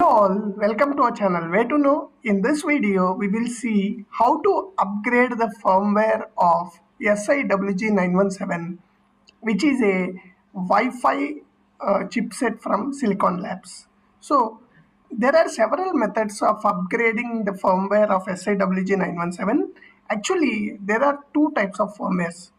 all, welcome to our channel. Where to know? In this video, we will see how to upgrade the firmware of SiWG917, which is a Wi-Fi chipset from Silicon Labs. So, there are several methods of upgrading the firmware of SiWG917. Actually, there are two types of firmwares.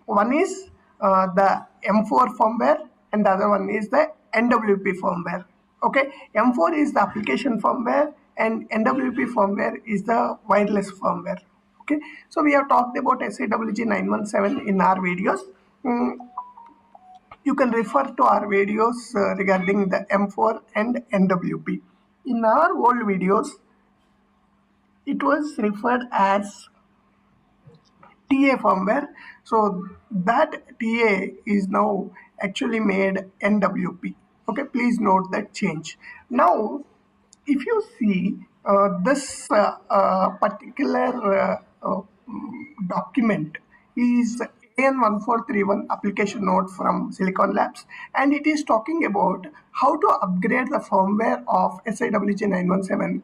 One is the M4 firmware and the other one is the NWP firmware. Okay, M4 is the application firmware and NWP firmware is the wireless firmware. Okay, so we have talked about SiWG917 in our videos. You can refer to our videos regarding the M4 and NWP. In our old videos, it was referred as TA firmware. So that TA is now actually made NWP. Okay, please note that change. Now, if you see this particular document is AN1431 application note from Silicon Labs, and it is talking about how to upgrade the firmware of SiWG917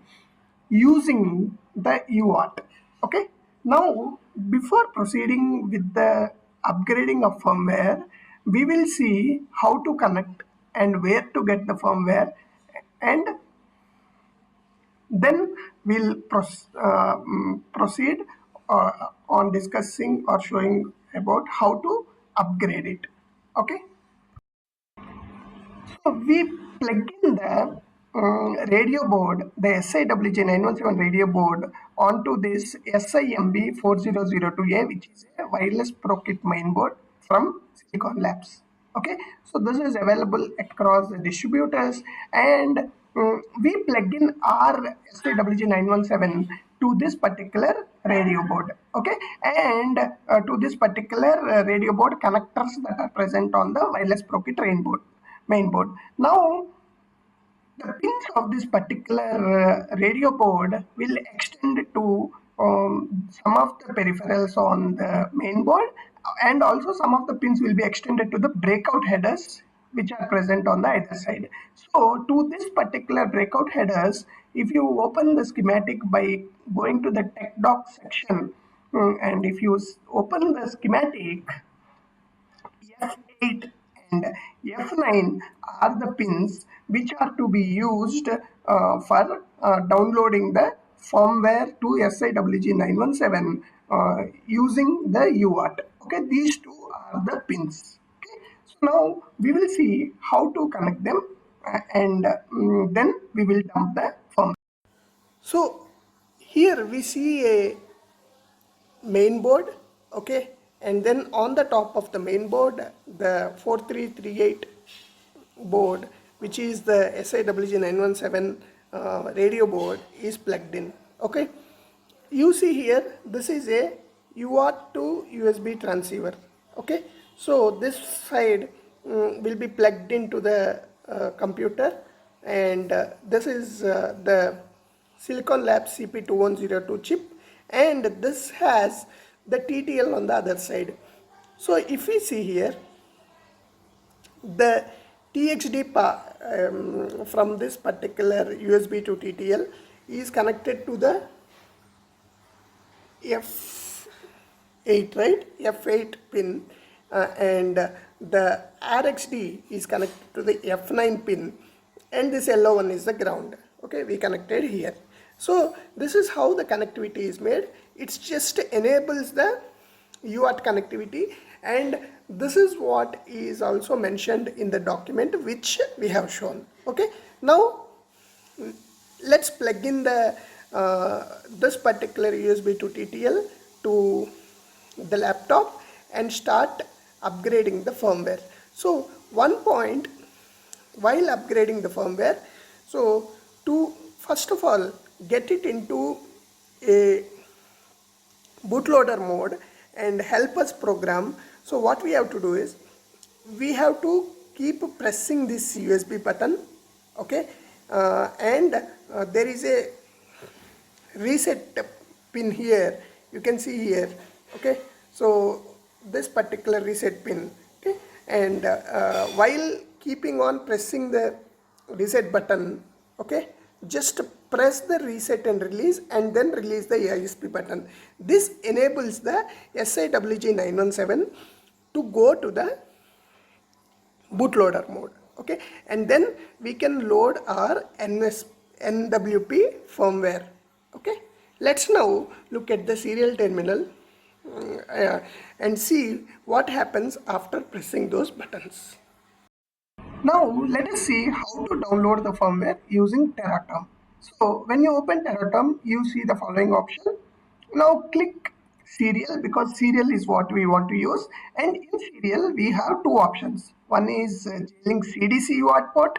using the UART. Okay, now before proceeding with the upgrading of firmware, we will see how to connect and where to get the firmware, and then we'll proceed on discussing or showing about how to upgrade it. Okay, so we plug in the radio board, the SiWG917 radio board, onto this SIMB4002A, which is a wireless pro kit mainboard from Silicon Labs. Okay, so this is available across the distributors, and we plug in our SiWG917 to this particular radio board. Okay, and to this particular radio board connectors that are present on the wireless pro kit mainboard. Now, the pins of this particular radio board will extend to some of the peripherals on the main board, and also some of the pins will be extended to the breakout headers which are present on the other side. So to this particular breakout headers, if you open the schematic by going to the tech doc section, and if you open the schematic, F8 and F9 are the pins which are to be used for downloading the firmware to SiWG917 using the UART. Okay, these two are the pins. Okay, so now we will see how to connect them, and then we will dump the firmware. So here we see a main board. Okay, and then on the top of the main board, the 4338 board, which is the SiWG917 radio board, is plugged in. Okay, you see here, this is a UART to USB transceiver. Okay, so this side will be plugged into the computer, and this is the Silicon Labs CP2102 chip, and this has the TTL on the other side. So if we see here, the TXD from this particular USB to TTL is connected to the F8, right? F8 pin, and the RXD is connected to the F9 pin, and this yellow one is the ground. Okay, we connected here. So this is how the connectivity is made. It just enables the UART connectivity, and this is what is also mentioned in the document which we have shown. Okay, now let's plug in the this particular USB to TTL to the laptop and start upgrading the firmware. So one point while upgrading the firmware, so to first of all get it into a bootloader mode and help us program, so what we have to do is we have to keep pressing this USB button. Okay, and there is a reset pin here, you can see here. Okay, so this particular reset pin. Okay, and while keeping on pressing the reset button, okay, just press the reset and release and then release the ISP button. This enables the SiWG917 to go to the bootloader mode. Okay, and then we can load our NWP firmware. Okay, let's now look at the serial terminal and see what happens after pressing those buttons. Now let us see how to download the firmware using Terraterm. So when you open Terraterm, you see the following option. Now click serial because serial is what we want to use, and in serial we have two options. One is J-Link CDC UART port,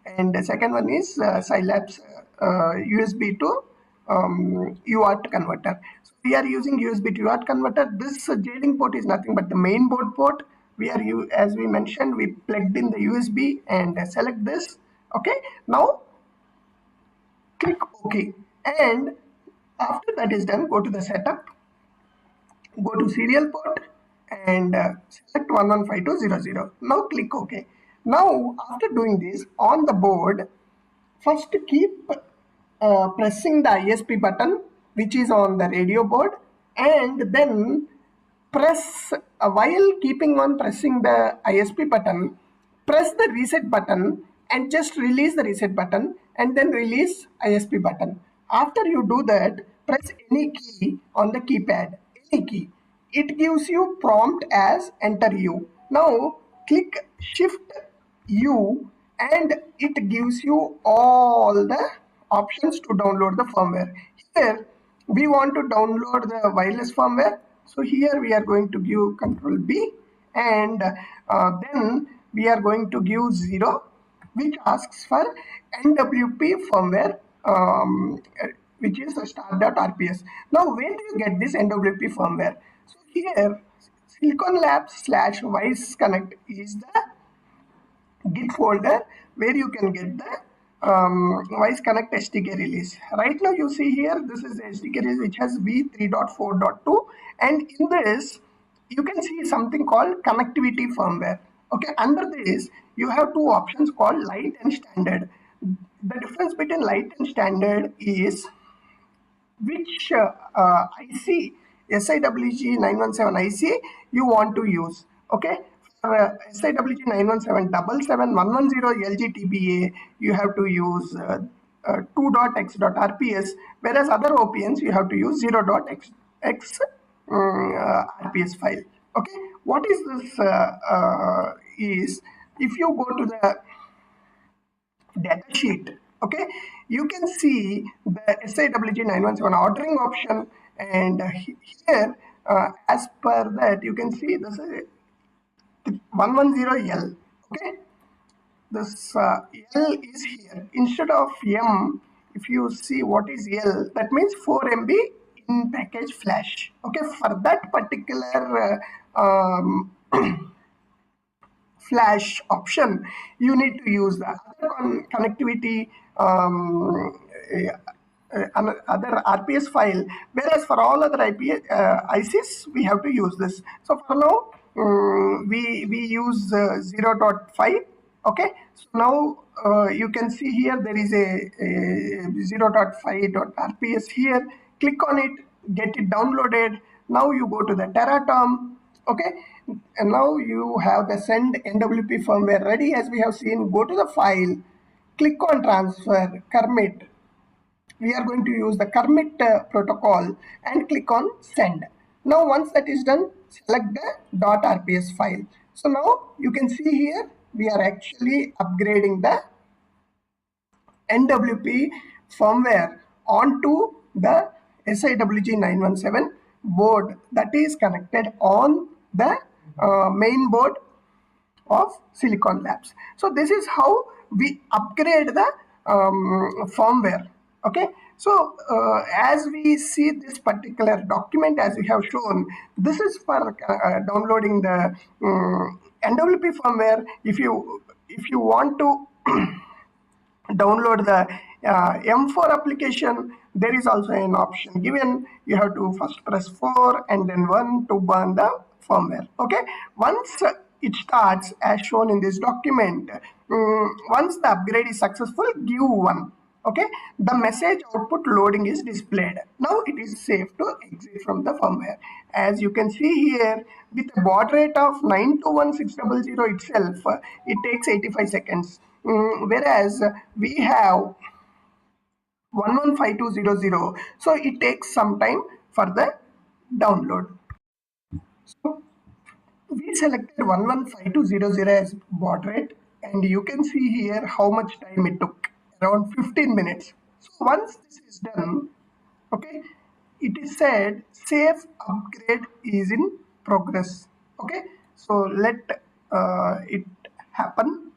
and the second one is Scilab's USB to UART converter. So we are using USB to UART converter. This J-Link port is nothing but the main board port. We are, as we mentioned, we plugged in the USB and select this. Okay, now click OK, and after that is done, go to the setup, go to serial port and select 115200. Now click OK. Now after doing this on the board, first keep pressing the ISP button which is on the radio board, and then press while keeping on pressing the ISP button, press the reset button and just release the reset button and then release ISP button. After you do that, press any key on the keypad, any key. It gives you prompt as enter U. Now click shift U and it gives you all the options to download the firmware. Here we want to download the wireless firmware, so here we are going to give control B, and then we are going to give 0, which asks for NWP firmware, which is start.rps. Now where do you get this NWP firmware? So here Silicon Labs /Voice Connect is the Git folder where you can get the Voice Connect SDK release. Right now you see here, this is the SDK release which has v3.4.2, and in this you can see something called connectivity firmware. Okay, under this you have two options called light and standard. The difference between light and standard is which IC, SiWG917 IC you want to use. Okay, for SiWG917 LGTBA you have to use 2.x.rps, whereas other OPNs you have to use 0.x RPS file. Okay, what is this is if you go to the data sheet, okay, you can see the SiWG917 ordering option, and here as per that you can see this is 110L. Okay, this L is here instead of M. If you see what is L, that means 4 MB in package flash. Okay, for that particular flash option you need to use the other connectivity other RPS file, whereas for all other ICs we have to use this. So for now we use 0.5. okay, so now you can see here there is a 0.5.rps here. Click on it, get it downloaded. Now you go to the Terraterm. Okay, and now you have the send NWP firmware ready. As we have seen, go to the file, click on transfer, commit. We are going to use the commit protocol and click on send. Now once that is done, select the .rps file. So now you can see here we are actually upgrading the NWP firmware onto the SiWG917 board that is connected on the main board of Silicon Labs. So this is how we upgrade the firmware. Okay, so as we see this particular document, as we have shown, this is for downloading the NWP firmware. If you want to download the M4 application, there is also an option given. You have to first press 4 and then 1 to burn the firmware. Okay, once it starts as shown in this document, once the upgrade is successful, give 1. Okay, the message output loading is displayed. Now it is safe to exit from the firmware. As you can see here, with a baud rate of 921600 itself, it takes 85 seconds. Whereas we have 115200, so it takes some time for the download. So we selected 115200 as baud rate, and you can see here how much time it took, around 15 minutes. So once this is done, okay, it is said safe upgrade is in progress. Okay, so let it happen.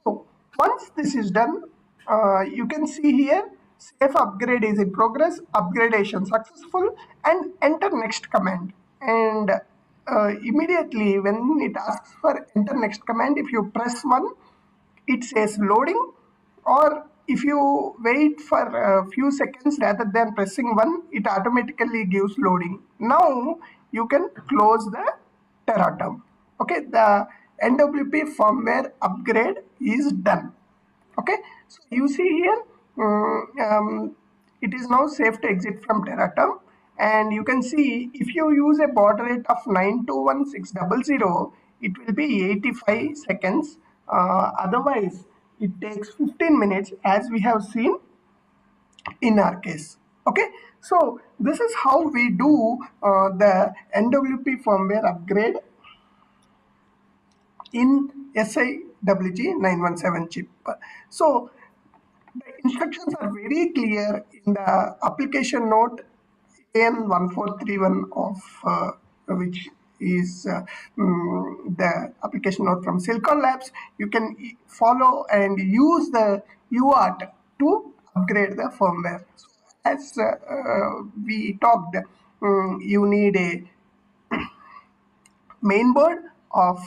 So once this is done, you can see here safe upgrade is in progress, upgradation successful, and enter next command. And immediately when it asks for enter next command, if you press 1, it says loading, or if you wait for a few seconds rather than pressing 1, it automatically gives loading. Now you can close the Terraterm. Okay, the NWP firmware upgrade is done. Okay, so you see here, it is now safe to exit from Terraterm, and you can see if you use a baud rate of 921600, it will be 85 seconds. Otherwise it takes 15 minutes, as we have seen in our case. Okay, so this is how we do the NWP firmware upgrade in SiWG917 chip. So the instructions are very clear in the application note AN1431 of which is the application note from Silicon Labs. You can follow and use the UART to upgrade the firmware. So as we talked, you need a main board of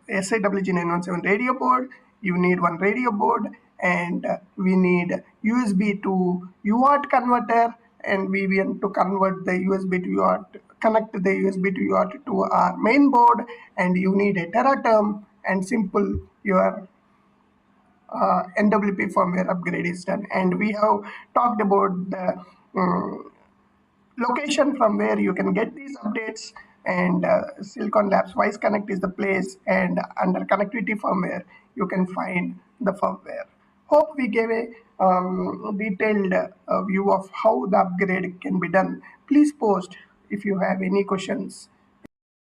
SiWG917 radio board. You need one radio board, and we need USB to UART converter, and we want to convert the USB to UART, connect the USB to UART to our main board, and you need a Terraterm, and simple your NWP firmware upgrade is done. And we have talked about the location from where you can get these updates, and Silicon Labs Voice Connect is the place, and under connectivity firmware you can find the firmware. Hope we gave a detailed view of how the upgrade can be done. Please post if you have any questions